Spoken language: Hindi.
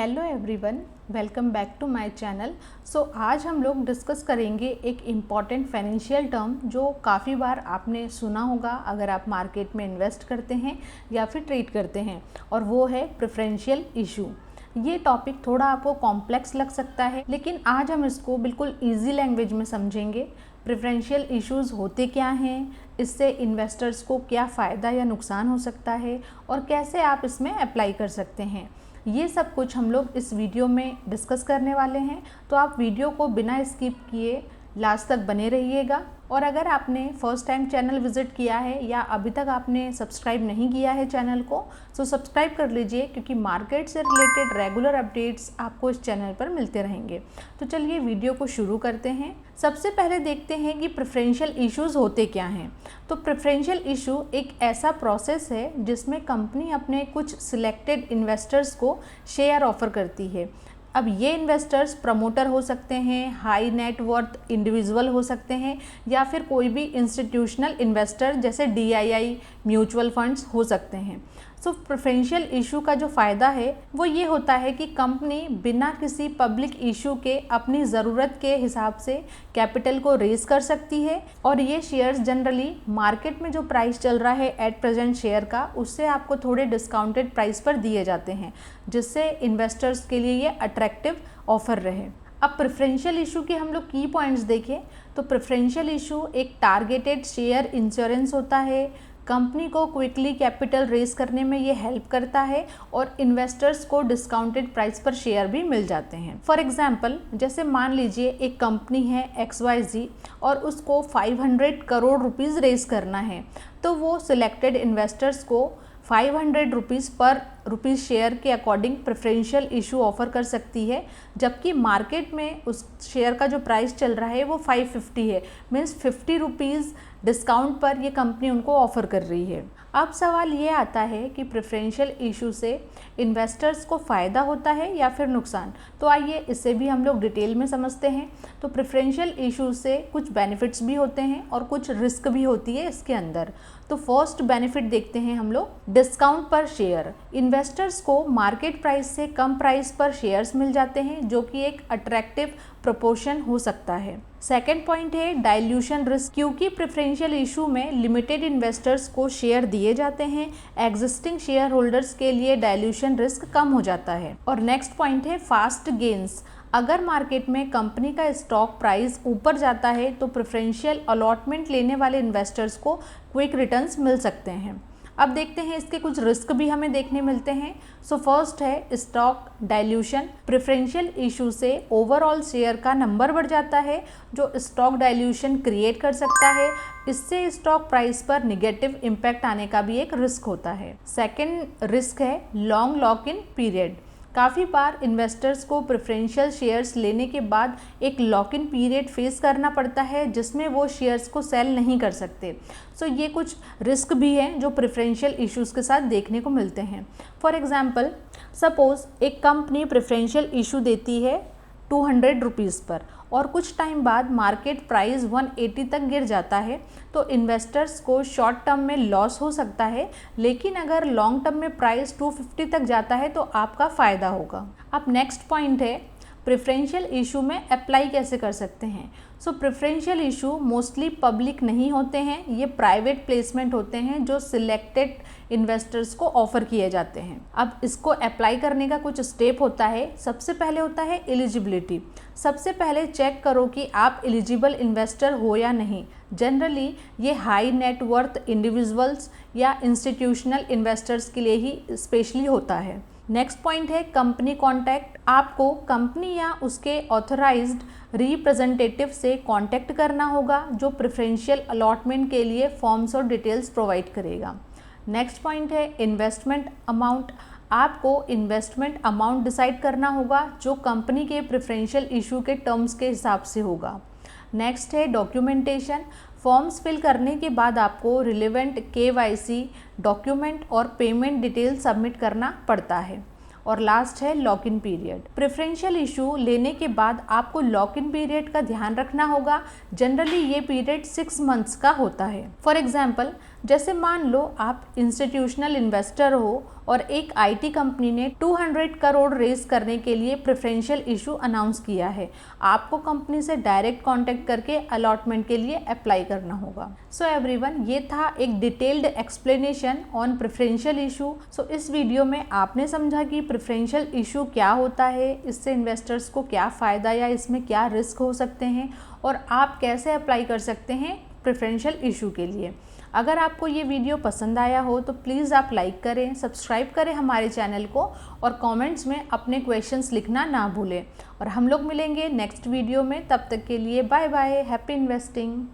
Hello everyone, welcome back to my channel. आज हम लोग डिस्कस करेंगे एक इम्पॉर्टेंट फाइनेंशियल टर्म जो काफ़ी बार आपने सुना होगा अगर आप मार्केट में इन्वेस्ट करते हैं या फिर ट्रेड करते हैं, और वो है प्रेफरेंशियल इशू। ये टॉपिक थोड़ा आपको कॉम्प्लेक्स लग सकता है, लेकिन आज हम इसको बिल्कुल ईजी लैंग्वेज में समझेंगे। प्रेफरेंशियल इश्यूज़ होते क्या हैं, इससे इन्वेस्टर्स को क्या फ़ायदा या नुकसान हो सकता है, और कैसे आप इसमें अप्लाई कर सकते हैं, ये सब कुछ हम लोग इस वीडियो में डिस्कस करने वाले हैं। तो आप वीडियो को बिना स्किप किए लास्ट तक बने रहिएगा। और अगर आपने फर्स्ट टाइम चैनल विज़िट किया है या अभी तक आपने सब्सक्राइब नहीं किया है चैनल को, तो सब्सक्राइब कर लीजिए, क्योंकि मार्केट से रिलेटेड रेगुलर अपडेट्स आपको इस चैनल पर मिलते रहेंगे। तो चलिए वीडियो को शुरू करते हैं। सबसे पहले देखते हैं कि प्रेफरेंशियल इश्यूज़ होते क्या हैं। तो प्रेफरेंशियल इशू एक ऐसा प्रोसेस है जिसमें कंपनी अपने कुछ सिलेक्टेड इन्वेस्टर्स को शेयर ऑफर करती है। अब ये इन्वेस्टर्स प्रमोटर हो सकते हैं, हाई नेट वर्थ इंडिविजुअल हो सकते हैं, या फिर कोई भी इंस्टीट्यूशनल इन्वेस्टर जैसे DII म्यूचुअल फंड्स हो सकते हैं। प्रेफरेंशियल इशू का जो फ़ायदा है वो ये होता है कि कंपनी बिना किसी पब्लिक इशू के अपनी ज़रूरत के हिसाब से कैपिटल को रेज कर सकती है, और ये शेयर्स जनरली मार्केट में जो प्राइस चल रहा है एट प्रेजेंट शेयर का, उससे आपको थोड़े डिस्काउंटेड प्राइस पर दिए जाते हैं, जिससे इन्वेस्टर्स के लिए ये अट्रैक्टिव ऑफर रहे। अब प्रेफरेंशियल इशू के हम लोग की पॉइंट्स देखें तो प्रेफरेंशियल इशू एक टारगेटेड शेयर इंश्योरेंस होता है। कंपनी को क्विकली कैपिटल रेज करने में ये हेल्प करता है, और इन्वेस्टर्स को डिस्काउंटेड प्राइस पर शेयर भी मिल जाते हैं। फॉर एग्जांपल, जैसे मान लीजिए एक कंपनी है XYZ और उसको 500 करोड़ रुपीज़ रेज करना है, तो वो सिलेक्टेड इन्वेस्टर्स को 500 रुपीज़ पर रुपीज़ शेयर के अकॉर्डिंग प्रेफरेंशियल इशू ऑफ़र कर सकती है, जबकि मार्केट में उस शेयर का जो प्राइस चल रहा है वो 550 है। मीन्स 50 रुपीज़ डिस्काउंट पर ये कंपनी उनको ऑफ़र कर रही है। अब सवाल ये आता है कि प्रेफरेंशियल इशू से इन्वेस्टर्स को फ़ायदा होता है या फिर नुकसान। तो आइए इसे भी हम लोग डिटेल में समझते हैं। तो प्रेफरेंशियल इशू से कुछ बेनिफिट्स भी होते हैं और कुछ रिस्क भी होती है इसके अंदर। तो फर्स्ट बेनिफिट देखते हैं हम लोग, डिस्काउंट पर शेयर। इन्वेस्टर्स को मार्केट प्राइस से कम प्राइस पर शेयर्स मिल जाते हैं, जो कि एक अट्रैक्टिव प्रोपोर्शन हो सकता है। सेकेंड पॉइंट है डाइल्यूशन रिस्क, क्योंकि प्रेफरेंशियल इशू में लिमिटेड इन्वेस्टर्स को शेयर दिए जाते हैं, एग्जिस्टिंग शेयर होल्डर्स के लिए डाइल्यूशन रिस्क कम हो जाता है। और नेक्स्ट पॉइंट है फास्ट गेन्स। अगर मार्केट में कंपनी का स्टॉक प्राइस ऊपर जाता है तो प्रेफरेंशियल अलॉटमेंट लेने वाले इन्वेस्टर्स को क्विक रिटर्न्स मिल सकते हैं। अब देखते हैं इसके कुछ रिस्क भी हमें देखने मिलते हैं। फर्स्ट है स्टॉक डाइल्यूशन। प्रेफरेंशियल इशू से ओवरऑल शेयर का नंबर बढ़ जाता है, जो स्टॉक डाइल्यूशन क्रिएट कर सकता है। इससे स्टॉक प्राइस पर निगेटिव इम्पैक्ट आने का भी एक रिस्क होता है। सेकेंड रिस्क है लॉन्ग लॉक इन पीरियड। काफ़ी बार इन्वेस्टर्स को प्रेफरेंशियल शेयर्स लेने के बाद एक लॉक इन पीरियड फेस करना पड़ता है, जिसमें वो शेयर्स को सेल नहीं कर सकते। ये कुछ रिस्क भी हैं जो प्रेफरेंशियल इश्यूज़ के साथ देखने को मिलते हैं। फॉर एग्जांपल, सपोज़ एक कंपनी प्रेफरेंशियल इशू देती है 200 रुपीज़ पर, और कुछ टाइम बाद मार्केट प्राइस 180 तक गिर जाता है, तो इन्वेस्टर्स को शॉर्ट टर्म में लॉस हो सकता है, लेकिन अगर लॉन्ग टर्म में प्राइस 250 तक जाता है तो आपका फ़ायदा होगा। अब नेक्स्ट पॉइंट है प्रेफरेंशियल इशू में अप्लाई कैसे कर सकते हैं। प्रेफरेंशियल इशू मोस्टली पब्लिक नहीं होते हैं, ये प्राइवेट प्लेसमेंट होते हैं जो सिलेक्टेड इन्वेस्टर्स को ऑफर किए जाते हैं। अब इसको अप्लाई करने का कुछ स्टेप होता है। सबसे पहले होता है एलिजिबिलिटी। सबसे पहले चेक करो कि आप एलिजिबल इन्वेस्टर हो या नहीं। जनरली ये हाई नेट वर्थ इंडिविजुअल्स या इंस्टीट्यूशनल इन्वेस्टर्स के लिए ही स्पेशली होता है। नेक्स्ट पॉइंट है कंपनी कॉन्टैक्ट। आपको कंपनी या उसके ऑथराइज्ड रिप्रेजेंटेटिव से कांटेक्ट करना होगा, जो प्रेफरेंशियल अलॉटमेंट के लिए फॉर्म्स और डिटेल्स प्रोवाइड करेगा। नेक्स्ट पॉइंट है इन्वेस्टमेंट अमाउंट। आपको इन्वेस्टमेंट अमाउंट डिसाइड करना होगा, जो कंपनी के प्रेफरेंशियल इशू के टर्म्स के हिसाब से होगा। नेक्स्ट है डॉक्यूमेंटेशन। फॉर्म्स फिल करने के बाद आपको रिलेवेंट KYC डॉक्यूमेंट और पेमेंट डिटेल सबमिट करना पड़ता है। और लास्ट है lock in period. Preferential issue लेने के बाद आपको लॉक इन पीरियड का ध्यान रखना होगा। जनरली ये पीरियड 6 मंथ्स का होता है। फॉर एग्जाम्पल, जैसे मान लो आप इंस्टीट्यूशनल इन्वेस्टर हो और एक आईटी कंपनी ने 200 करोड़ रेज करने के लिए प्रेफरेंशियल इशू अनाउंस किया है। आपको कंपनी से डायरेक्ट कांटेक्ट करके अलॉटमेंट के लिए अप्लाई करना होगा। सो एवरीवन, ये था एक detailed explanation on preferential issue. So इस वीडियो में आपने समझा कि प्रेफरेंशियल इशू क्या होता है, इससे इन्वेस्टर्स को क्या फ़ायदा या इसमें क्या रिस्क हो सकते हैं और आप कैसे अप्लाई कर सकते हैं प्रेफरेंशियल इशू के लिए। अगर आपको ये वीडियो पसंद आया हो तो प्लीज़ आप लाइक करें, सब्सक्राइब करें हमारे चैनल को और कमेंट्स में अपने क्वेश्चंस लिखना ना भूलें। और हम लोग मिलेंगे नेक्स्ट वीडियो में, तब तक के लिए बाय बाय, हैप्पी इन्वेस्टिंग।